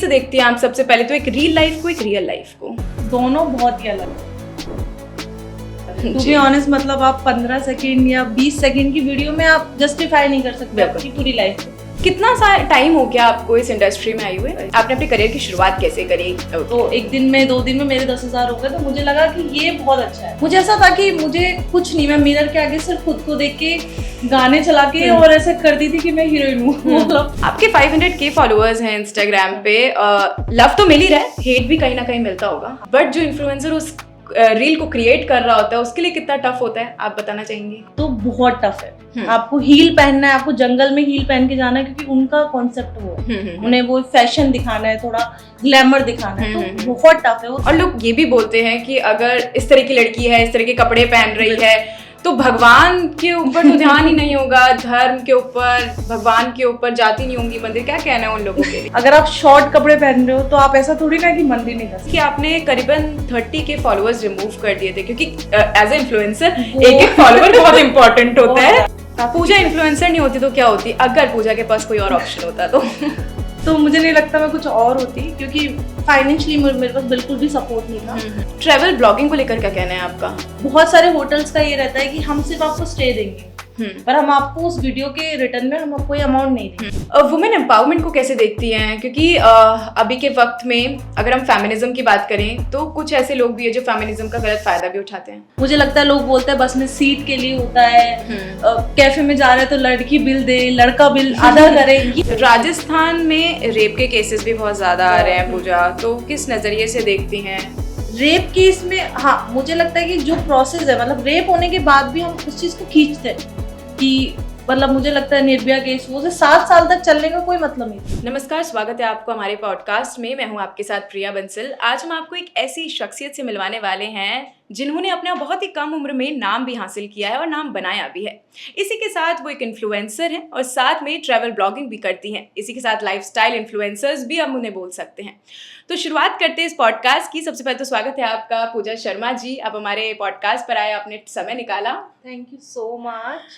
कैसे देखती हैं आप सबसे पहले तो एक रील लाइफ को, एक रियल लाइफ को? दोनों बहुत ही अलग है। टू बी ऑनेस्ट, मतलब आप 15 सेकंड या 20 सेकंड की वीडियो में आप जस्टिफाई नहीं कर सकते आपकी पूरी लाइफ को। कितना सा टाइम हो गया आपको इस इंडस्ट्री में आए हुए? आपने अपने करियर की शुरुआत कैसे करी? तो एक दिन में 2 दिन में मेरे 10,000 हो गए, तो मुझे लगा कि ये बहुत अच्छा है। मुझे ऐसा था कि मुझे कुछ नहीं, मैं मिरर के आगे सिर्फ खुद को देख के गाने चला के और ऐसे करती थी कि मैं हीरोइन हूँ। मतलब आपके 500K फॉलोअर्स हैं इंस्टाग्राम पे। लव तो मिल ही रहा है, हेट भी कहीं ना कहीं मिलता होगा, बट जो इन्फ्लुएंसर उस रील को क्रिएट कर रहा होता है उसके लिए कितना टफ होता है, आप बताना चाहेंगे? तो बहुत टफ है। आपको हील पहनना है, आपको जंगल में हील पहन के जाना है, क्योंकि उनका कॉन्सेप्ट वो उन्हें वो फैशन दिखाना है, थोड़ा ग्लैमर दिखाना है, तो बहुत टफ है वो। और लोग ये भी बोलते हैं कि अगर इस तरह की लड़की है, इस तरह के कपड़े पहन रही है, तो भगवान के ऊपर तो ध्यान ही नहीं होगा, धर्म के ऊपर, भगवान के ऊपर जाती नहीं होंगी मंदिर। क्या कहना है उन लोगों के लिए? अगर आप शॉर्ट कपड़े पहन रहे हो तो आप ऐसा थोड़ी ना कि मंदिर नहीं जा सकते। कि आपने करीबन 30K फॉलोअर्स रिमूव कर दिए थे, क्योंकि एज ए इन्फ्लुएंसर एक फॉलोअर बहुत इंपॉर्टेंट होता है। पूजा इन्फ्लुएंसर नहीं होती तो क्या होती, अगर पूजा के पास कोई और ऑप्शन होता तो मुझे नहीं लगता मैं कुछ और होती, क्योंकि फाइनेंशियली मेरे पास बिल्कुल भी सपोर्ट नहीं था। ट्रैवल ब्लॉगिंग को लेकर क्या कहना है आपका? बहुत सारे होटल्स का ये रहता है कि हम सिर्फ आपको स्टे देंगे, पर हम आपको उस वीडियो के रिटर्न में हम आपको कोई अमाउंट नहीं देंगे। वुमेन एम्पावरमेंट को कैसे देखती हैं? क्योंकि अभी के वक्त में अगर हम फेमिनिज्म की बात करें तो कुछ ऐसे लोग भी है जो फेमिनिज्म का गलत फायदा भी उठाते हैं। मुझे लगता है लोग बोलते हैं बस में सीट के लिए होता है, कैफे में जा रहे हैं तो लड़की बिल दे, लड़का बिल आधा करे। राजस्थान में रेप के केसेस भी बहुत ज्यादा आ रहे हैं पूजा, तो किस नजरिए से देखती हैं? रेप केस में हाँ, मुझे लगता है कि जो प्रोसेस है, मतलब रेप होने के बाद भी हम उस चीज को खींचते हैं कि मतलब मुझे लगता है निर्भया केस वो से 7 साल तक चलने का कोई मतलब नहीं। नमस्कार, स्वागत है आपको हमारे पॉडकास्ट में। मैं हूं आपके साथ प्रिया बंसल। आज हम आपको एक ऐसी शख्सियत से मिलवाने वाले हैं जिन्होंने अपना बहुत ही कम उम्र में नाम भी हासिल किया है और नाम बनाया भी है। इसी के साथ वो एक इन्फ्लुएंसर हैं और साथ में ट्रैवल ब्लॉगिंग भी करती हैं। इसी के साथ लाइफस्टाइल इन्फ्लुएंसर्स भी हम उन्हें बोल सकते हैं। तो शुरुआत करते हैं इस पॉडकास्ट की। सबसे पहले तो स्वागत है आपका पूजा शर्मा जी, आप हमारे पॉडकास्ट पर आए, आपने समय निकाला। Thank you so much.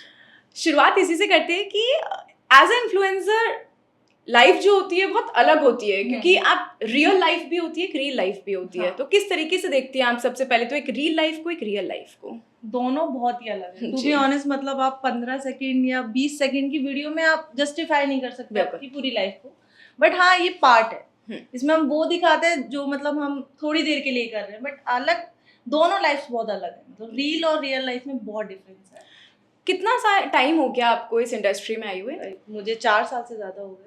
शुरुआत इसी से करते हैं कि एज ए इन्फ्लुएंसर लाइफ जो होती है बहुत अलग होती है, क्योंकि आप रियल लाइफ भी होती है, एक रियल लाइफ भी होती है। तो किस तरीके से देखती हैं आप सबसे पहले तो एक रियल लाइफ को, एक रियल लाइफ को? दोनों बहुत ही अलग है। टू बी ऑनेस्ट, मतलब आप 15 सेकंड या 20 सेकंड की वीडियो में आप जस्टिफाई नहीं कर सकते आपकी पूरी लाइफ को, बट हाँ ये पार्ट है। इसमें हम वो दिखाते हैं जो मतलब हम थोड़ी देर के लिए कर रहे हैं, बट अलग दोनों लाइफ बहुत अलग है। तो रियल और रियल लाइफ में बहुत डिफरेंस है। कितना सा टाइम हो गया आपको इस इंडस्ट्री में आए हुए? मुझे 4 साल से ज्यादा हो गए।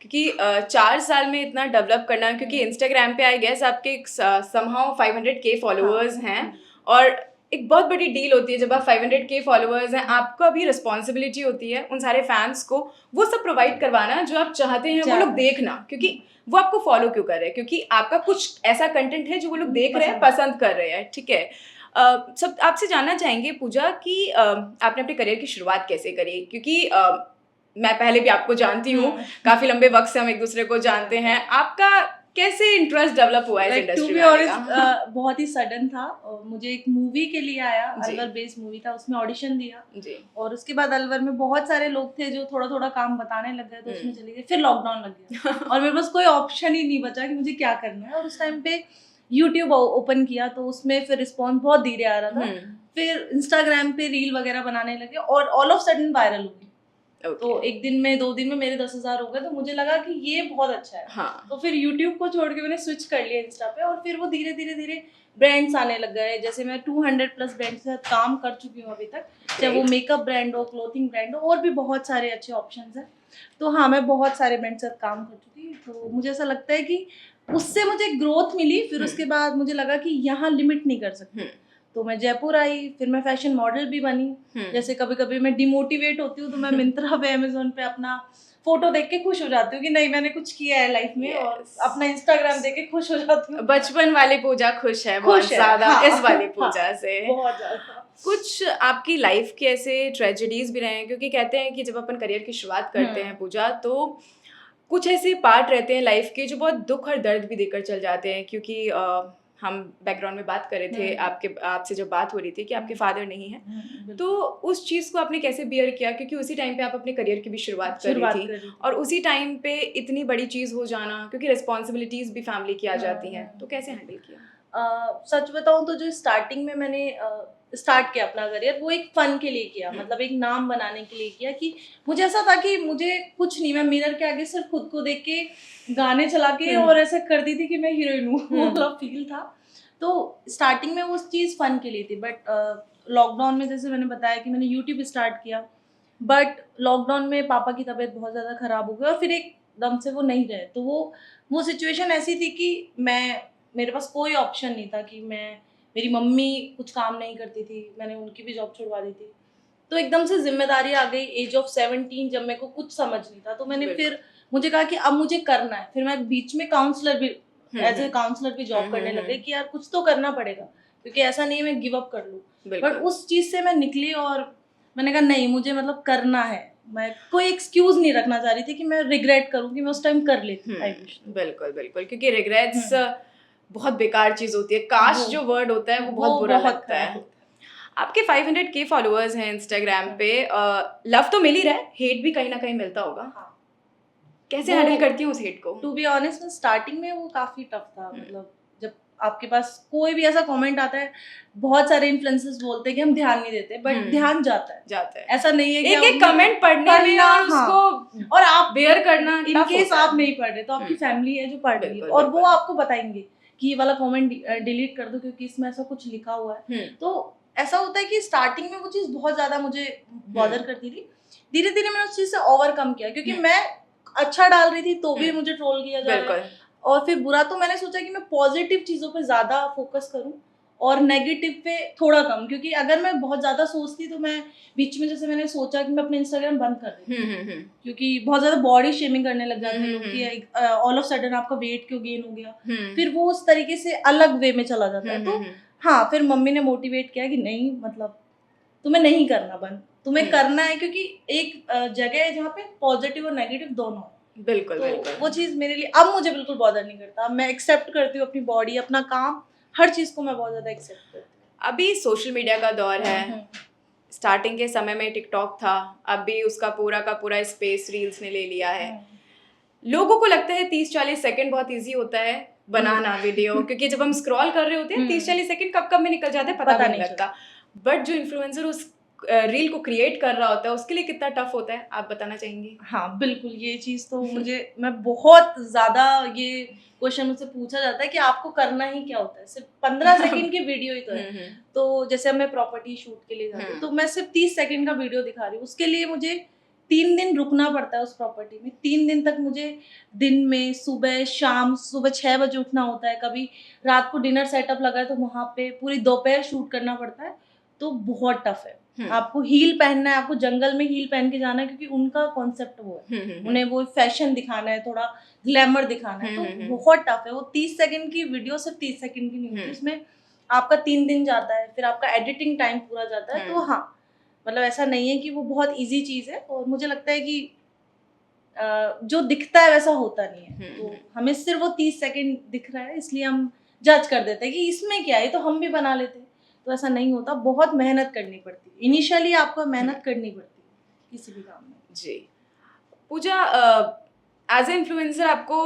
क्योंकि 4 साल में इतना डेवलप करना, क्योंकि इंस्टाग्राम पे आई गेस आपके समहाउ 500K फॉलोअर्स हैं, और एक बहुत बड़ी डील होती है जब आप 500K फॉलोअर्स हैं, आपका भी रिस्पॉन्सिबिलिटी होती है उन सारे फैंस को वो सब प्रोवाइड करवाना जो आप चाहते हैं वो लोग देखना, क्योंकि वो आपको फॉलो क्यों कर रहे हैं? क्योंकि आपका कुछ ऐसा कंटेंट है जो वो लोग देख रहे हैं, पसंद कर रहे हैं। ठीक है, सब आपसे जानना चाहेंगे पूजा कि आपने अपने करियर की शुरुआत कैसे करी? क्योंकि मैं पहले भी आपको जानती हूँ, काफी लंबे वक्त से हम एक दूसरे को जानते हैं। आपका कैसे इंटरेस्ट डेवलप हुआ है इस इंडस्ट्री में? बहुत ही सडन था। मुझे एक मूवी के लिए आया, अलवर बेस्ड मूवी था, उसमें ऑडिशन दिया जी। और उसके बाद अलवर में बहुत सारे लोग थे जो थोड़ा थोड़ा काम बताने लग गए, तो उसमें चले गए। फिर लॉकडाउन लग गया और मेरे पास कोई ऑप्शन ही नहीं बचा कि मुझे क्या करना है। और उस टाइम पे यूट्यूब ओपन किया तो उसमें फिर रिस्पॉन्स बहुत धीरे आ रहा था। फिर इंस्टाग्राम पे रील वगैरह बनाने लगे और ऑल ऑफ सडन वायरल हो गई। तो एक दिन में 2 दिन में मेरे 10,000 हो गए, तो मुझे लगा कि ये बहुत अच्छा है। हाँ। तो फिर YouTube को छोड़ के मैंने स्विच कर लिया इंस्टा पे, और फिर वो धीरे धीरे ब्रांड्स आने लग गए। जैसे मैं 200+ ब्रांड के साथ काम कर चुकी हूँ अभी तक, चाहे वो मेकअप ब्रांड हो, क्लोथिंग ब्रांड हो, और भी बहुत सारे अच्छे ऑप्शंस हैं। तो हाँ, मैं बहुत सारे ब्रांड के साथ काम कर चुकी। तो मुझे ऐसा लगता है कि उससे मुझे ग्रोथ मिली। फिर उसके बाद मुझे लगा कि यहाँ लिमिट नहीं कर सकती, तो मैं जयपुर आई। फिर मैं फैशन मॉडल भी बनी। जैसे कभी कभी मैं डिमोटिवेट होती हूँ तो मैं मिंत्रा पे, अमेज़न पे अपना फोटो देख के खुश हो जाती हूँ कि नहीं मैंने कुछ किया है लाइफ में, और अपना इंस्टाग्राम देख के खुश हो जाती हूँ। बचपन वाली पूजा खुश है बहुत ज्यादा। हाँ, इस वाली पूजा से बहुत ज्यादा। कुछ आपकी लाइफ के ऐसे ट्रेजेडीज भी रहे हैं? क्योंकि कहते हैं कि जब अपन करियर की शुरुआत करते हैं पूजा, तो कुछ ऐसे पार्ट रहते हैं लाइफ के जो बहुत दुख और दर्द भी देकर चल जाते हैं। क्योंकि हम बैकग्राउंड में बात कर रहे थे, आपसे जब बात हो रही थी कि आपके फादर नहीं है, तो उस चीज़ को आपने कैसे बियर किया? क्योंकि उसी टाइम पे आप अपने करियर की भी शुरुआत कर रही थी और उसी टाइम पे इतनी बड़ी चीज़ हो जाना, क्योंकि रिस्पॉन्सिबिलिटीज़ भी फैमिली की आ जाती हैं, तो कैसे हैंडल किया? सच बताऊं तो जो स्टार्टिंग में मैंने स्टार्ट किया अपना करियर, वो एक फन के लिए किया, मतलब एक नाम बनाने के लिए किया कि मुझे ऐसा था कि मुझे कुछ नहीं, मैं मिरर के आगे सिर्फ खुद को देख के गाने चला के और ऐसे करती थी कि मैं हीरोइन हूँ, वो फील था। तो स्टार्टिंग में वो चीज़ फन के लिए थी, बट लॉकडाउन में जैसे मैंने बताया कि मैंने यूट्यूब स्टार्ट किया, बट लॉकडाउन में पापा की तबीयत बहुत ज़्यादा ख़राब हो गई और फिर एकदम से वो नहीं रहे, तो वो सिचुएशन ऐसी थी कि मेरे पास कोई ऑप्शन नहीं था कि मेरी मम्मी कुछ काम नहीं करती थी, मैंने उनकी भी जॉब छुड़वा दी थी, तो एकदम से जिम्मेदारी आ गई। एज ऑफ 17 जब मेरे को कुछ समझ नहीं था, तो मैंने फिर मुझे कहा कि अब मुझे करना है। फिर मैं बीच में काउंसलर भी एज ए काउंसलर भी जॉब करने लग गई कि यार कुछ तो करना पड़ेगा, क्योंकि ऐसा नहीं है मैं गिव अप कर लूँ। बट उस चीज़ से मैं निकली और मैंने कहा नहीं, मुझे मतलब करना है। मैं कोई एक्सक्यूज नहीं रखना चाह रही थी कि मैं रिग्रेट करूँ कि मैं उस टाइम कर लेती। बिल्कुल बिल्कुल, क्योंकि रिग्रेट्स बहुत बेकार चीज होती है। काश जो वर्ड होता है वो बहुत बुरा लगता है। आपके 500K फॉलोअर्स हैं इंस्टाग्राम पे, लव तो मिल ही रहा है, हेट भी कहीं ना कहीं मिलता होगा। कैसे हैंडल करती हूँ उस हेट को? टू बी ऑनेस्ट, स्टार्टिंग में वो काफी टफ था। मतलब जब आपके पास कोई भी ऐसा कमेंट आता है, बहुत सारे इन्फ्लुएंसर्स बोलते हैं कि हम ध्यान नहीं देते, बट ध्यान जाता है। ऐसा नहीं है कि एक कमेंट पढ़ने में और उसको और आप बेयर करना, इन केस आप नहीं पढ़ रहे तो आपकी फैमिली है जो पढ़ रही है, और वो आपको बताएंगे कि ये वाला कमेंट डिलीट कर दो क्योंकि इसमें ऐसा कुछ लिखा हुआ है। तो ऐसा होता है कि स्टार्टिंग में वो चीज बहुत ज्यादा मुझे बॉदर करती थी। धीरे धीरे मैंने उस चीज से ओवरकम किया, क्योंकि मैं अच्छा डाल रही थी तो भी मुझे ट्रोल किया जा रहा है, और फिर बुरा। तो मैंने सोचा कि मैं पॉजिटिव चीजों पे ज्यादा फोकस करूं और नेगेटिव पे थोड़ा कम, क्योंकि अगर मैं बहुत ज्यादा सोचती तो मैं बीच में, जैसे मैंने सोचा कि मैं अपने इंस्टाग्राम बंद कर देती, क्योंकि बहुत ज्यादा बॉडी शेमिंग करने लग जाते हैं लोग कि ऑल ऑफ सडन आपका वेट क्यों गेन हो गया, फिर वो उस तरीके से अलग वे में चला जाता है। तो हाँ, फिर मम्मी ने मोटिवेट किया कि नहीं, मतलब तुम्हें नहीं करना बंद, तुम्हें करना है, क्योंकि एक जगह है जहाँ पे पॉजिटिव और नेगेटिव दोनों। बिल्कुल, तो बिल्कुल। वो चीज मेरे लिए अब मुझे बिल्कुल बॉदर नहीं करता। मैं एक्सेप्ट करती हूँ अपनी बॉडी, अपना काम, हर चीज को मैं बहुत ज्यादा एक्सेप्ट करती हूँ। अभी सोशल मीडिया का दौर है। स्टार्टिंग के समय में टिकटॉक था, अभी उसका पूरा का पूरा स्पेस रील्स ने ले लिया है। लोगों को लगता है 30-40 सेकंड बहुत इजी होता है बनाना वीडियो, क्योंकि जब हम स्क्रॉल कर रहे होते हैं 30-40 सेकंड कब में निकल जाते हैं पता नहीं लगता। बट जो इन्फ्लुएंसर उस रील को क्रिएट कर रहा होता है उसके लिए कितना टफ होता है, आप बताना चाहेंगे? हाँ बिल्कुल, ये चीज तो मैं बहुत ज्यादा, ये क्वेश्चन मुझसे पूछा जाता है कि आपको करना ही क्या होता है, सिर्फ 15 सेकंड की वीडियो ही तो है। तो जैसे मैं प्रॉपर्टी शूट के लिए जाती हूँ तो मैं सिर्फ 30 सेकंड का वीडियो दिखा रही हूँ, उसके लिए मुझे 3 दिन रुकना पड़ता है उस प्रॉपर्टी में। 3 दिन तक मुझे दिन में सुबह शाम, सुबह 6 बजे उठना होता है, कभी रात को डिनर सेटअप लगा है तो वहां पे पूरी दोपहर शूट करना पड़ता है। तो बहुत टफ है। आपको हील पहनना है, आपको जंगल में हील पहन के जाना है, क्योंकि उनका कॉन्सेप्ट वो है, उन्हें वो फैशन दिखाना है, थोड़ा ग्लैमर दिखाना है। तो बहुत टफ है। वो 30 सेकंड की वीडियो सिर्फ 30 सेकंड की नहीं होती, उसमें आपका 3 दिन जाता है, फिर आपका एडिटिंग टाइम पूरा जाता है। तो हाँ, मतलब ऐसा नहीं है कि वो बहुत इजी चीज है, और मुझे लगता है कि जो दिखता है वैसा होता नहीं है। तो हमें सिर्फ वो 30 सेकंड दिख रहा है, इसलिए हम जज कर देते हैं कि इसमें क्या है, तो हम भी बना लेते हैं। तो ऐसा नहीं होता, बहुत मेहनत करनी पड़ती है। इनिशियली आपको मेहनत करनी पड़ती है किसी भी काम में। जी पूजा, एज ए इन्फ्लुएंसर आपको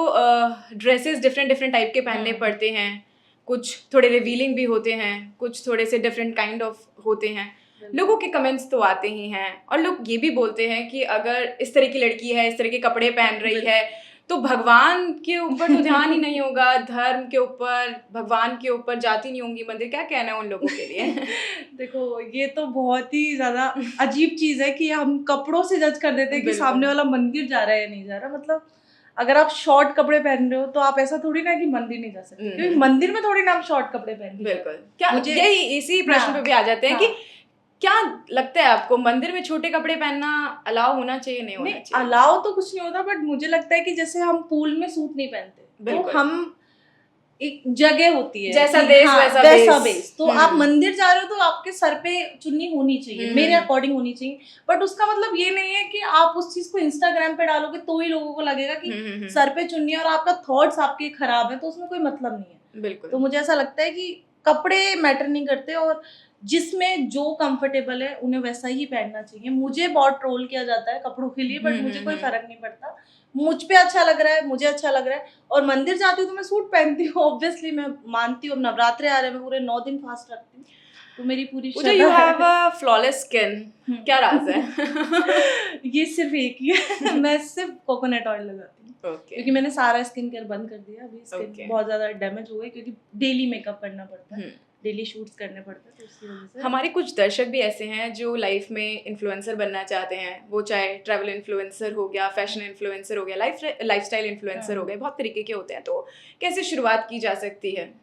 ड्रेसेस डिफरेंट टाइप के पहनने पड़ते हैं, कुछ थोड़े रिवीलिंग भी होते हैं, कुछ थोड़े से डिफरेंट काइंड ऑफ होते हैं। लोगों के कमेंट्स तो आते ही हैं, और लोग ये भी बोलते हैं कि अगर इस तरह की लड़की है, इस तरह के कपड़े पहन रही है, तो भगवान के ऊपर तो ध्यान ही नहीं होगा, धर्म के ऊपर, भगवान के ऊपर जाती नहीं होंगी मंदिर। क्या कहना है उन लोगों के लिए? देखो, ये तो बहुत ही ज्यादा अजीब चीज है कि हम कपड़ों से जज कर देते हैं कि सामने वाला मंदिर जा रहा है या नहीं जा रहा। मतलब अगर आप शॉर्ट कपड़े पहन रहे हो तो आप ऐसा थोड़ी ना कि मंदिर नहीं जा सकते, क्योंकि मंदिर में थोड़ी ना आप शॉर्ट कपड़े पहन। बिल्कुल। क्या मुझे यही इसी प्रश्न पे भी आ जाते हैं कि क्या लगता है आपको, मंदिर में छोटे कपड़े पहनना अलाउ होना चाहिए, नहीं होना चाहिए? अलाउ तो कुछ नहीं होता, बट मुझे लगता है कि जैसे हम पूल में सूट नहीं पहनते, तो हम एक जगह होती है, जैसा देश वैसा बेस। तो आप मंदिर जा रहे हो तो आपके सर पे चुन्नी होनी चाहिए, मेरे अकॉर्डिंग होनी चाहिए। बट उसका मतलब ये नहीं है कि आप उस चीज को इंस्टाग्राम पे डालोगे तो ही लोगों को लगेगा कि सर पे चुन्नी और आपका थॉट्स आपके खराब है, तो उसमें कोई मतलब नहीं है। बिल्कुल। तो मुझे ऐसा लगता है कि कपड़े मैटर नहीं करते, और जिसमें जो कंफर्टेबल है उन्हें वैसा ही पहनना चाहिए। मुझे बहुत ट्रोल किया जाता है कपड़ों के लिए, बट मुझे कोई फर्क नहीं पड़ता। मुझ पे अच्छा लग रहा है, मुझे अच्छा लग रहा है। और मंदिर जाती हूँ तो मैं सूट पहनती हूँ, ऑब्वियसली मैं मानती हूँ। अब नवरात्रे आ रहे हैं, मैं पूरे 9 दिन फास्ट रखती हूँ, तो मेरी पूरी पूजा, यू श्रद्धा हैव है। अ फ्लॉलेस स्किन, क्या राज है? ये सिर्फ एक ही है। मैं सिर्फ कोकोनट ऑयल लगाती हूँ, क्योंकि मैंने सारा स्किन केयर बंद कर दिया। अभी स्किन बहुत ज्यादा डैमेज हो गई, क्योंकि डेली मेकअप करना पड़ता है, डेली शूट्स करने पड़ते हैं, तो उसकी वजह से। हमारे कुछ दर्शक भी ऐसे हैं जो लाइफ में इन्फ्लुएंसर बनना चाहते हैं, वो चाहे ट्रैवल इन्फ्लुएंसर हो गया, फैशन इन्फ्लुएंसर हो गया, लाइफस्टाइल इन्फ्लुएंसर हो गए, बहुत तरीके के होते हैं। तो कैसे शुरुआत की जा सकती है?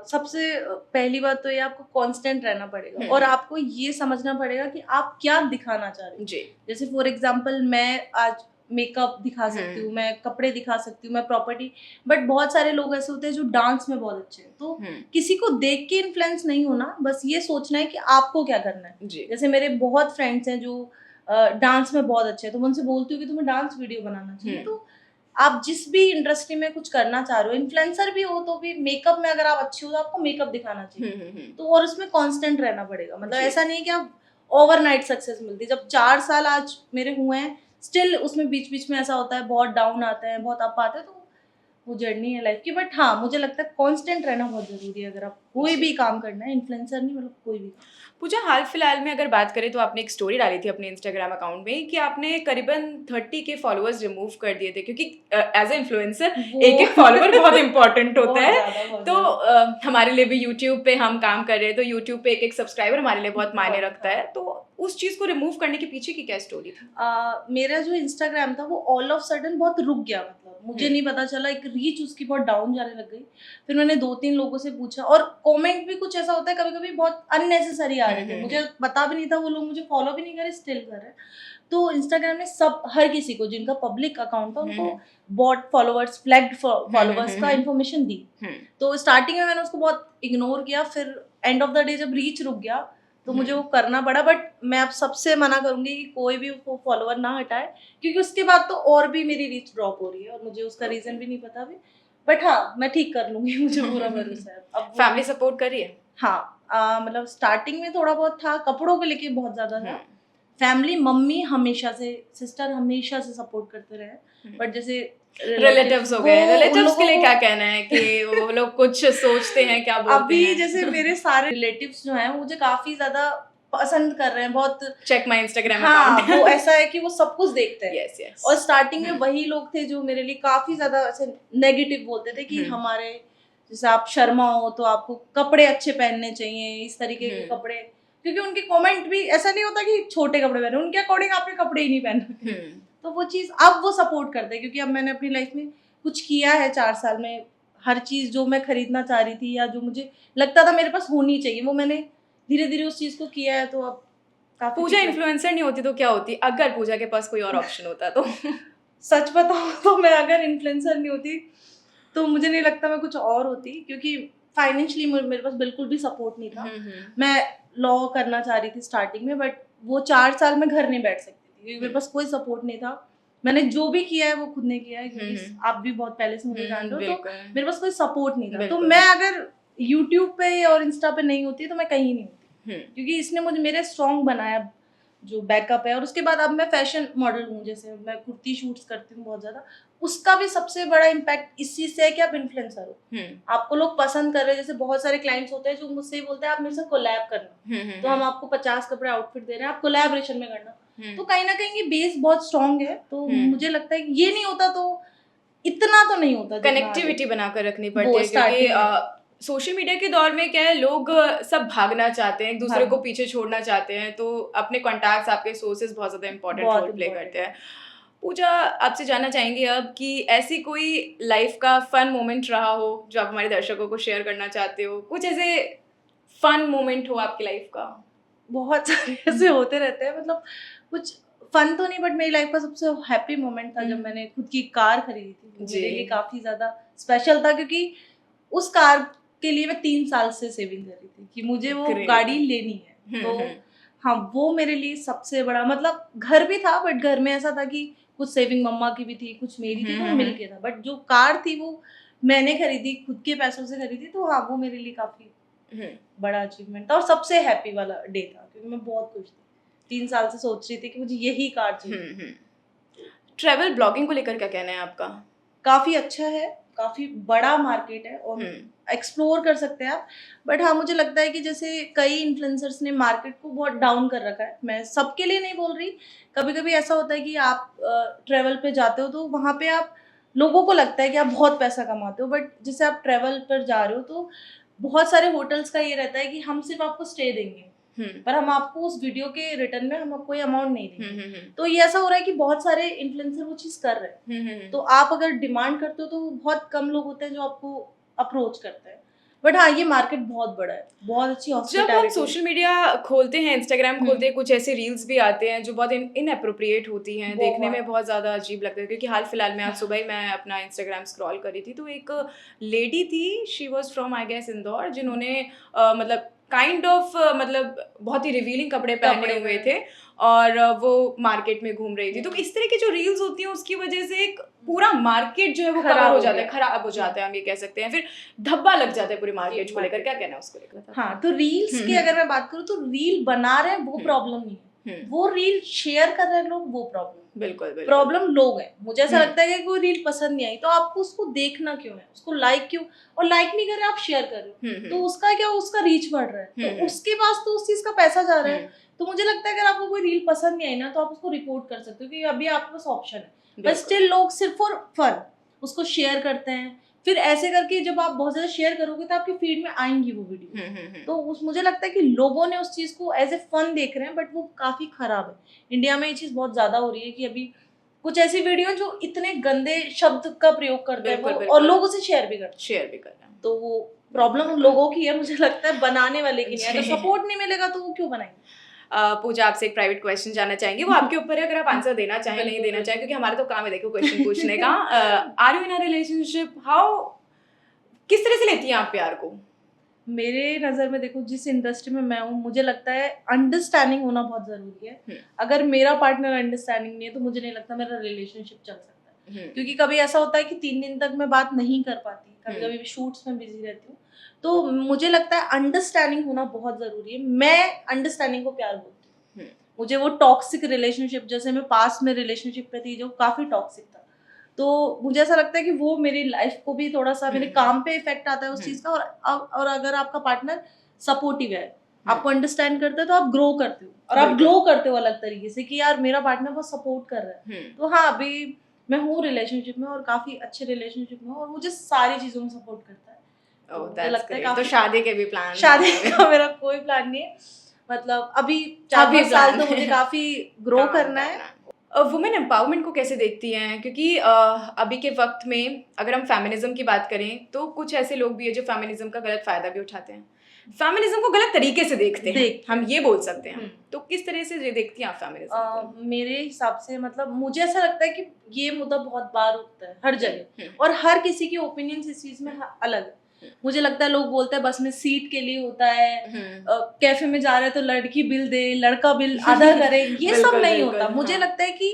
सबसे पहली बात तो ये, आपको कांस्टेंट रहना पड़ेगा, और आपको ये समझना पड़ेगा कि आप क्या दिखाना चाह रहे हो। जी। जैसे फॉर एग्जांपल, मैं आज मेकअप दिखा सकती हूँ, मैं कपड़े दिखा सकती हूँ, मैं प्रॉपर्टी, बट बहुत सारे लोग ऐसे होते हैं जो डांस में बहुत अच्छे हैं। तो किसी को देख के इन्फ्लुएंस नहीं होना, बस ये सोचना है कि आपको क्या करना है। जैसे मेरे बहुत फ्रेंड्स हैं जो डांस में बहुत अच्छे हैं, तो मैं उनसे बोलती हूँ कि तुम्हें डांस वीडियो बनाना चाहिए। तो आप जिस भी इंडस्ट्री में कुछ करना चाह रहे हो, इन्फ्लुएंसर भी हो तो भी मेकअप में अगर आप अच्छी हो तो आपको मेकअप दिखाना चाहिए। तो और उसमें कांस्टेंट रहना पड़ेगा। मतलब ऐसा नहीं कि आप ओवरनाइट सक्सेस मिलती। जब 4 साल आज मेरे हुए हैं, स्टिल उसमें बीच बीच में ऐसा होता है, बहुत डाउन आते हैं, बहुत अप आते हैं, तो वो जर्नी है लाइफ की। बट हाँ, मुझे लगता है कांस्टेंट रहना बहुत जरूरी है, अगर आप कोई भी काम करना है, इन्फ्लुएंसर नहीं, मतलब कोई भी। पूजा, हाल फिलहाल में अगर बात करें तो आपने एक स्टोरी डाली थी अपने इंस्टाग्राम अकाउंट में कि आपने करीबन 30 के फॉलोअर्स रिमूव कर दिए थे, क्योंकि एज ए इन्फ्लुएंसर एक एक फॉलोअर बहुत इंपॉर्टेंट होता है। तो हमारे लिए भी यूट्यूब पे हम काम कर रहे हैं, तो यूट्यूब पे एक एक सब्सक्राइबर हमारे लिए बहुत मायने रखता है। तो उस चीज को रिमूव करने के पीछे की क्या स्टोरी थी? मेरा जो इंस्टाग्राम था वो ऑल ऑफ सडन बहुत रुक गया। मतलब मुझे नहीं पता चला, एक रीच उसकी बहुत डाउन जाने लग गई। फिर मैंने 2-3 लोगों से पूछा, और कमेंट भी कुछ ऐसा होता है कभी कभी बहुत अननेसेसरी आ रहे थे, मुझे पता भी नहीं था, वो लोग मुझे फॉलो भी नहीं करे, स्टिल कर रहे। तो इंस्टाग्राम ने हर किसी को जिनका पब्लिक अकाउंट था उनको बॉट फॉलोअर्स, फ्लैग्ड फॉलोअर्स का इन्फॉर्मेशन दी। तो स्टार्टिंग में मैंने उसको बहुत इग्नोर किया, फिर एंड ऑफ द डे जब रीच रुक गया तो मुझे वो करना पड़ा। बट मैं अब सबसे मना करूंगी कि कोई भी वो फॉलोअर ना हटाए, क्योंकि उसके बाद तो और भी मेरी रीच ड्रॉप हो रही है, और मुझे उसका रीजन भी नहीं पता अभी। बट हाँ, मैं ठीक कर लूंगी, मुझे पूरा भरोसा है। अब फैमिली सपोर्ट कर रही है? हाँ, मतलब स्टार्टिंग में थोड़ा बहुत था, कपड़ों को लेके बहुत ज्यादा था। फैमिली, मम्मी हमेशा से, सिस्टर हमेशा से सपोर्ट करते रहे। बट जैसे रिलेटिव्स हो गए, रिलेटिव्स के लिए क्या कहना है कि वो लोग कुछ सोचते हैं, क्या बोलते अभी हैं? जैसे मेरे सारे रिलेटिव्स जो हैं मुझे काफी ज्यादा पसंद कर रहे हैं, बहुत चेक माय इंस्टाग्राम हाँ, अकाउंट। वो ऐसा है कि वो सब कुछ देखते हैं। yes, yes. और स्टार्टिंग में वही लोग थे जो मेरे लिए काफी ज्यादा ऐसे नेगेटिव बोलते थे कि हमारे जैसे आप शर्मा हो तो आपको कपड़े अच्छे पहनने चाहिए, इस तरीके के कपड़े। क्योंकि उनके कमेंट भी ऐसा नहीं होता कि छोटे कपड़े पहने, उनके अकॉर्डिंग आपने कपड़े ही नहीं पहने। तो वो चीज अब वो सपोर्ट करते हैं, क्योंकि अब मैंने अपनी लाइफ में कुछ किया है 4 साल में। हर चीज जो मैं खरीदना चाह रही थी या जो मुझे लगता था मेरे पास होनी चाहिए, वो मैंने धीरे धीरे उस चीज को किया है। तो अब पूजा इन्फ्लुएंसर नहीं होती तो क्या होती, अगर पूजा के पास कोई और ऑप्शन होता तो? सच बताऊं तो मैं अगर इन्फ्लुएंसर नहीं होती तो मुझे नहीं लगता मैं कुछ और होती, क्योंकि फाइनेंशियली मेरे पास बिल्कुल भी सपोर्ट नहीं था। मैं लॉ करना चाह रही थी स्टार्टिंग में, बट वो 4 साल में घर नहीं बैठ सकती थी, क्योंकि मेरे पास कोई सपोर्ट नहीं था। मैंने जो भी किया है वो खुद ने किया है, क्योंकि आप भी बहुत पहले से मुझे जान रहे हो, तो मेरे पास कोई सपोर्ट नहीं था। तो मैं अगर यूट्यूब पे और इंस्टा पे नहीं होती तो मैं कहीं नहीं होती, क्योंकि इसने मुझे मेरे स्ट्रॉन्ग बनाया, जो बैकअप है। और उसके बाद अब मैं फैशन मॉडल हूँ, जैसे मैं कुर्ती शूट्स करती हूँ बहुत ज्यादा, उसका भी सबसे बड़ा इम्पैक्ट इस चीज से है कि आप इन्फ्लुएंसर हो, आपको लोग पसंद कर रहे हैं। जैसे बहुत सारे क्लाइंट्स होते हैं जो मुझसे ही बोलते हैं आप मेरे से कोलैब करना, तो हम आपको 50 कपड़े आउटफिट दे रहे हैं, आप कोलैबोरेशन में करना। तो कहीं ना कहीं ये बेस बहुत स्ट्रॉन्ग है। तो मुझे लगता है कि ये नहीं होता तो इतना तो नहीं होता, कनेक्टिविटी बनाकर रखनी पड़ती है, क्योंकि सोशल मीडिया के दौर में क्या है, लोग सब भागना चाहते हैं, एक दूसरे को पीछे छोड़ना चाहते हैं, तो अपने कॉन्टैक्ट्स, आपके सोर्सेज बहुत ज़्यादा इंपॉर्टेंट रोल प्ले करते हैं। पूजा, आपसे जानना चाहेंगे अब कि ऐसी कोई लाइफ का फन मोमेंट रहा हो जो आप हमारे दर्शकों को शेयर करना चाहते हो, कुछ ऐसे फन मोमेंट हो आपकी लाइफ का? बहुत सारे ऐसे होते रहते हैं, मतलब कुछ फन तो नहीं, बट मेरी लाइफ का सबसे हैप्पी मोमेंट था जब मैंने खुद की कार खरीदी थी। मेरे लिए काफी ज्यादा स्पेशल था, क्योंकि उस कार के लिए मैं 3 साल से सेविंग कर रही थी कि मुझे वो गाड़ी लेनी है। तो हाँ, वो मेरे लिए सबसे बड़ा, मतलब घर भी था, बट घर में ऐसा था कि कुछ सेविंग मम्मा की भी थी, कुछ मेरी थी, तो मिलके था। बट जो कार थी वो मैंने खरीदी, खुद के पैसों से खरीदी, तो हाँ वो मेरे लिए काफी बड़ा अचीवमेंट था और सबसे हैप्पी वाला डे था, क्योंकि मैं बहुत खुश थी, 3 साल से सोच रही थी कि मुझे यही कार चाहिए। ट्रैवल ब्लॉगिंग को लेकर क्या कहना है आपका? काफी अच्छा है, काफी बड़ा मार्केट है और एक्सप्लोर कर सकते हैं आप। बट हाँ मुझे लगता है कि जैसे कई इन्फ्लुएंसर्स ने मार्केट को बहुत डाउन कर रखा है, मैं सबके लिए नहीं बोल रही, कभी कभी ऐसा होता है कि आप ट्रेवल पे जाते हो तो वहाँ पे आप, लोगों को लगता है कि आप बहुत पैसा कमाते हो, बट जैसे आप ट्रेवल पर जा रहे हो तो बहुत सारे होटल्स का ये रहता है कि हम सिर्फ आपको स्टे देंगे, पर हम आपको उस वीडियो के रिटर्न में हम कोई अमाउंट नहीं देंगे। तो ये ऐसा हो रहा है कि बहुत सारे इन्फ्लुएंसर वो चीज कर रहे हैं, तो आप अगर डिमांड करते हो तो बहुत कम लोग होते हैं जो आपको अप्रोच करते हैं। बट हाँ ये मार्केट बहुत बड़ा है, बहुत अच्छी जब हम सोशल मीडिया खोलते हैं, इंस्टाग्राम खोलते हैं, कुछ ऐसे रील्स भी आते हैं जो बहुत इनएप्रोप्रिएट होती हैं, देखने में बहुत ज़्यादा अजीब लगता है। क्योंकि हाल फिलहाल में आज सुबह ही मैं अपना इंस्टाग्राम स्क्रॉल करी थी, तो एक लेडी थी, she was from I guess Indore, जिन्होंने मतलब काइंड ऑफ मतलब बहुत ही रिवीलिंग कपड़े पहने हुए थे और वो मार्केट में घूम रही थी। तो इस तरह की जो रील्स होती हैं उसकी वजह से एक पूरा मार्केट जो है वो कवर हो जाता है, खराब हो जाता है, हम ये कह सकते हैं, फिर धब्बा लग जाता है पूरी मार्केट को लेकर। क्या कहना है उसको लेकर? हाँ तो रील्स की अगर मैं बात करूँ तो रील बना रहे हैं वो प्रॉब्लम नहीं है, वो रील शेयर कर रहे हैं लोग वो प्रॉब्लम। बिल्कुल प्रॉब्लम लोग हैं। मुझे ऐसा लगता है कि कोई रील पसंद नहीं आई तो आपको उसको देखना क्यों है, उसको लाइक क्यों, और लाइक नहीं कर रहे आप शेयर कर रहे हो, तो उसका क्या, उसका रीच बढ़ रहा है, तो उसके पास तो उस चीज का पैसा जा रहा है। तो मुझे लगता है अगर आपको कोई रील पसंद नहीं आई ना तो आप उसको रिपोर्ट कर सकते हो, क्योंकि अभी आपके पास ऑप्शन है, बट स्टिल लोग सिर्फ फॉर फन उसको शेयर करते हैं। फिर ऐसे करके जब आप बहुत ज्यादा शेयर करोगे तो आपकी फीड में आएंगी वो वीडियो, तो मुझे लगता है कि लोगों ने उस चीज को एज ए फन देख रहे हैं, बट वो काफी खराब है। इंडिया में ये चीज बहुत ज्यादा हो रही है कि अभी कुछ ऐसी वीडियो जो इतने गंदे शब्द का प्रयोग करते हैं और लोग उसे शेयर भी करते हैं, तो वो प्रॉब्लम लोगों की है, मुझे लगता है बनाने वाले की नहीं। अगर सपोर्ट नहीं मिलेगा तो वो क्यों बनाएंगे। पूजा आपसे एक प्राइवेट क्वेश्चन जानना चाहेंगे, वो आपके ऊपर है, अगर आप आंसर देना चाहें नहीं देना चाहें, क्योंकि हमारा तो काम है देखो क्वेश्चन पूछने का। Are you in a relationship, how, किस तरह से लेती हैं आप प्यार को? मेरे नज़र में देखो, जिस इंडस्ट्री में मैं हूँ मुझे लगता है अंडरस्टैंडिंग होना बहुत ज़रूरी है। अगर मेरा पार्टनर अंडरस्टैंडिंग नहीं है तो मुझे नहीं लगता मेरा रिलेशनशिप चल सकता है। क्योंकि कभी ऐसा होता है कि 3 दिन तक मैं बात नहीं कर पाती, कभी कभी शूट्स में बिजी रहती हूँ, तो मुझे लगता है अंडरस्टैंडिंग होना बहुत ज़रूरी है। मैं अंडरस्टैंडिंग को प्यार बोलती हूँ। मुझे वो टॉक्सिक रिलेशनशिप, जैसे मैं पास्ट में रिलेशनशिप पे थी जो काफ़ी टॉक्सिक था, तो मुझे ऐसा लगता है कि वो मेरी लाइफ को भी थोड़ा सा, मेरे काम पे इफेक्ट आता है उस चीज का। और अगर आपका पार्टनर सपोर्टिव है, आपको अंडरस्टैंड करता है, तो आप ग्रो करते हो, और आप ग्लो करते हो अलग तरीके से कि यार मेरा पार्टनर बहुत सपोर्ट कर रहा है। तो हाँ अभी मैं हूँ रिलेशनशिप में और काफी अच्छे रिलेशनशिप में, और मुझे सारी चीजों में सपोर्ट करता है। तो लगता है तो शादी के भी प्लान? शादी का मेरा कोई प्लान नहीं है, मतलब अभी 4-5 साल तो मुझे काफी ग्रो करना है। वुमेन एम्पावरमेंट को कैसे देखती हैं? क्योंकि अभी के वक्त में अगर हम फेमिनिज्म की बात करें तो कुछ ऐसे लोग भी हैं जो फेमिनिज्म का गलत फायदा भी उठाते हैं, फेमिनिज्म को गलत तरीके से देखते हैं, हम ये बोल सकते हैं। तो किस तरह से देखती हैं आप फेमिनिज्म को? मेरे हिसाब से मतलब मुझे ऐसा लगता है कि ये मुद्दा बहुत बार उठता है हर जगह, और हर किसी की ओपिनियन इस चीज में अलग है। मुझे लगता है लोग बोलते हैं बस में सीट के लिए होता है, कैफे में जा रहे हैं तो लड़की बिल दे, लड़का बिल आधा करे, ये सब नहीं होता। मुझे लगता है कि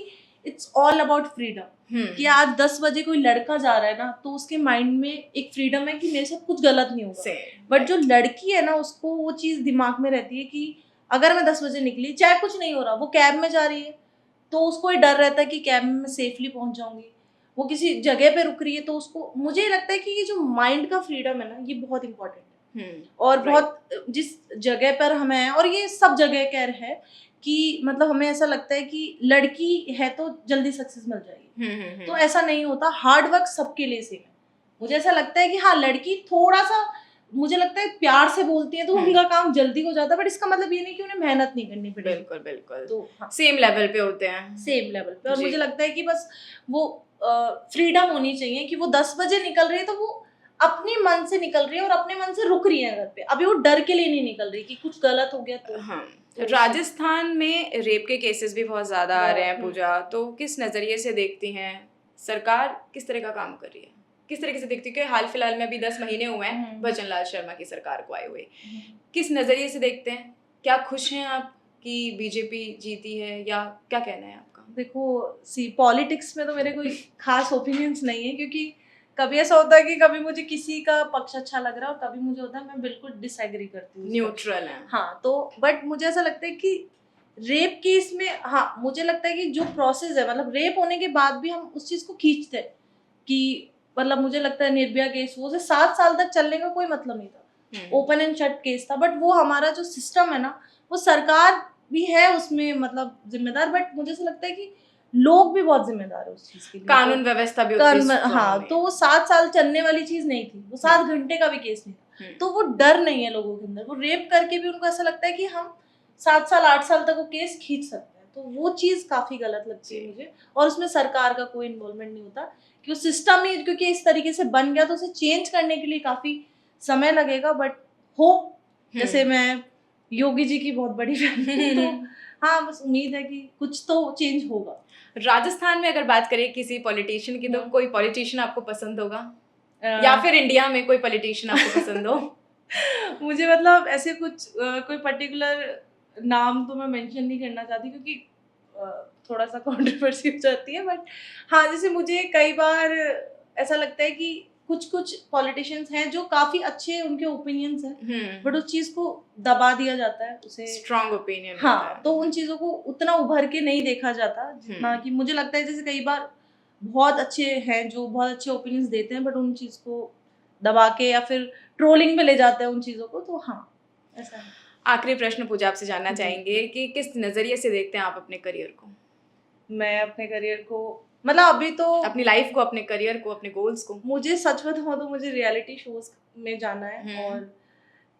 इट्स ऑल अबाउट फ्रीडम, कि आज 10 बजे कोई लड़का जा रहा है ना तो उसके माइंड में एक फ्रीडम है कि मेरे साथ कुछ गलत नहीं होगा, बट जो लड़की है ना उसको वो चीज दिमाग में रहती है कि अगर मैं 10 बजे निकली, चाहे कुछ नहीं हो रहा, वो कैब में जा रही है तो उसको ये डर रहता है कि कैब में मैं सेफली पहुंच जाऊंगी, वो किसी जगह पे रुक रही है तो उसको, मुझे लगता है कि ये जो माइंड का फ्रीडम है ना ये बहुत इंपॉर्टेंट है। और बहुत जिस जगह पर हमें है, और ये सब जगह कह है कि मतलब हमें ऐसा लगता है कि लड़की है तो जल्दी सक्सेस मिल जाएगी, तो ऐसा नहीं होता। हार्ड वर्क सबके लिए सेम है। मुझे ऐसा लगता है कि हाँ लड़की थोड़ा सा, मुझे लगता है प्यार से बोलती है तो उनका काम जल्दी हो जाता है, बट इसका मतलब ये नहीं कि उन्हें मेहनत नहीं करनी पड़ेगी। बिल्कुल बिल्कुल, तो हाँ, सेम लेवल पे होते हैं, सेम लेवल पे। और मुझे लगता है कि बस वो फ्रीडम होनी चाहिए कि वो 10 बजे निकल रही है तो वो अपने मन से निकल रही है और अपने मन से रुक रही है घर पे, अभी वो डर के लिए नहीं निकल रही कि कुछ गलत हो गया तो। हाँ, राजस्थान में रेप के केसेस भी बहुत ज्यादा आ रहे हैं पूजा, तो किस नजरिए से देखती हैं? सरकार किस तरह का काम कर रही है, किस तरीके से देखती है? कि हाल फिलहाल में अभी 10 महीने हुए हैं भजन लाल शर्मा की सरकार को आए हुए, किस नजरिए से देखते हैं? क्या खुश हैं आप कि बीजेपी जीती है, या क्या कहना है आपका? देखो सी पॉलिटिक्स में तो मेरे कोई खास ओपिनियंस नहीं है, क्योंकि कभी ऐसा होता है कि कभी मुझे किसी का पक्ष अच्छा लग रहा है और कभी मुझे होता है मैं बिल्कुल डिसएग्री करती हूँ, न्यूट्रल है। हाँ, तो बट मुझे ऐसा लगता है कि रेप केस में, हाँ, मुझे लगता है कि जो प्रोसेस है, मतलब रेप होने के बाद भी हम उस चीज को खींचते हैं कि मतलब मुझे लगता है निर्भया केस वो 7 साल तक चलने का कोई मतलब नहीं था, ओपन एंड शट केस था, बट वो हमारा जो सिस्टम है ना, वो सरकार भी है उसमें मतलब जिम्मेदार, बट मुझे ऐसा लगता है कि लोग भी बहुत जिम्मेदार है उस चीज के लिए, कानून व्यवस्था भी उतनी strong हाँ, नहीं तो वो 7 साल चलने वाली चीज नहीं थी, वो 7 घंटे का भी केस नहीं था, तो वो डर नहीं है लोगों के अंदर, वो रेप करके भी उनको ऐसा लगता है कि हम 7 साल 8 साल तक वो केस खींच सकते हैं, तो वो चीज काफी गलत लगती है मुझे, और उसमें सरकार का कोई इन्वॉल्वमेंट नहीं होता, कि वो सिस्टम ही क्योंकि इस तरीके से बन गया तो उसे चेंज करने के लिए काफी समय लगेगा, बट होप, जैसे मैं योगी जी की बहुत बड़ी फैन हूँ, तो हाँ, बस उम्मीद है कि कुछ तो चेंज होगा। राजस्थान में अगर बात करें किसी पॉलिटिशियन की, तो कोई पॉलिटिशियन आपको पसंद होगा या फिर इंडिया में कोई पॉलिटिशियन आपको पसंद हो? मुझे मतलब ऐसे कुछ कोई पर्टिकुलर नाम तो मैं मेंशन नहीं करना चाहती, क्योंकि थोड़ा सा कंट्रोवर्सी हो जाती है, बट हाँ, जैसे मुझे कई बार ऐसा लगता है कि कुछ पॉलिटिशियंस हैं जो काफी अच्छे उनके ओपिनियंस हैं, बट उस चीज को दबा दिया जाता है, उसे स्ट्रॉन्ग ओपिनियन, हाँ, तो उन चीजों को उतना उभर के नहीं देखा जाता जितना कि मुझे लगता है, जैसे कई बार बहुत अच्छे हैं जो बहुत अच्छे ओपिनियंस देते हैं, बट उन चीज को दबा के या फिर ट्रोलिंग पे ले जाते हैं उन चीजों को, तो हाँ, ऐसा है। आखिरी प्रश्न पूजा आपसे जानना चाहेंगे कि किस नजरिए से देखते हैं आप अपने करियर को? मैं अपने करियर को मतलब अभी तो अपनी लाइफ को, अपने करियर को, अपने गोल्स को, मुझे सच बताऊं तो मुझे रियलिटी शोज में जाना है, और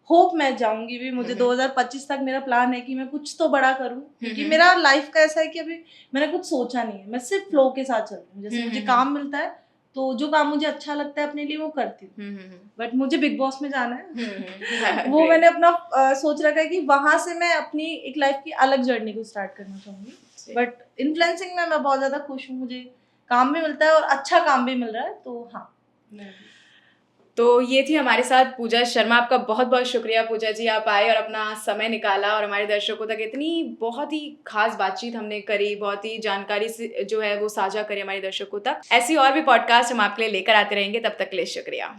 होप मैं जाऊंगी भी, मुझे 2025 तक मेरा प्लान है कि मैं कुछ तो बड़ा करूं, क्योंकि मेरा लाइफ का ऐसा है कि अभी मैंने कुछ सोचा नहीं है, मैं सिर्फ फ्लो के साथ चल रही हूँ, जैसे मुझे काम मिलता है तो जो काम मुझे अच्छा लगता है अपने लिए वो करती हूँ, बट मुझे बिग बॉस में जाना है, वो मैंने अपना सोच रखा है कि वहां से मैं अपनी एक लाइफ की अलग जर्नी को स्टार्ट करना चाहूंगी, बट इन्फ्लुएंसिंग में मैं बहुत ज्यादा खुश हूँ, मुझे काम भी मिलता है और अच्छा काम भी मिल रहा है, तो हाँ। तो ये थी हमारे साथ पूजा शर्मा। आपका बहुत बहुत शुक्रिया पूजा जी, आप आए और अपना समय निकाला और हमारे दर्शकों तक इतनी बहुत ही खास बातचीत हमने करी, बहुत ही जानकारी से जो है वो साझा करी हमारे दर्शकों तक। ऐसी और भी पॉडकास्ट हम आपके लिए लेकर आते रहेंगे, तब तक के लिए शुक्रिया।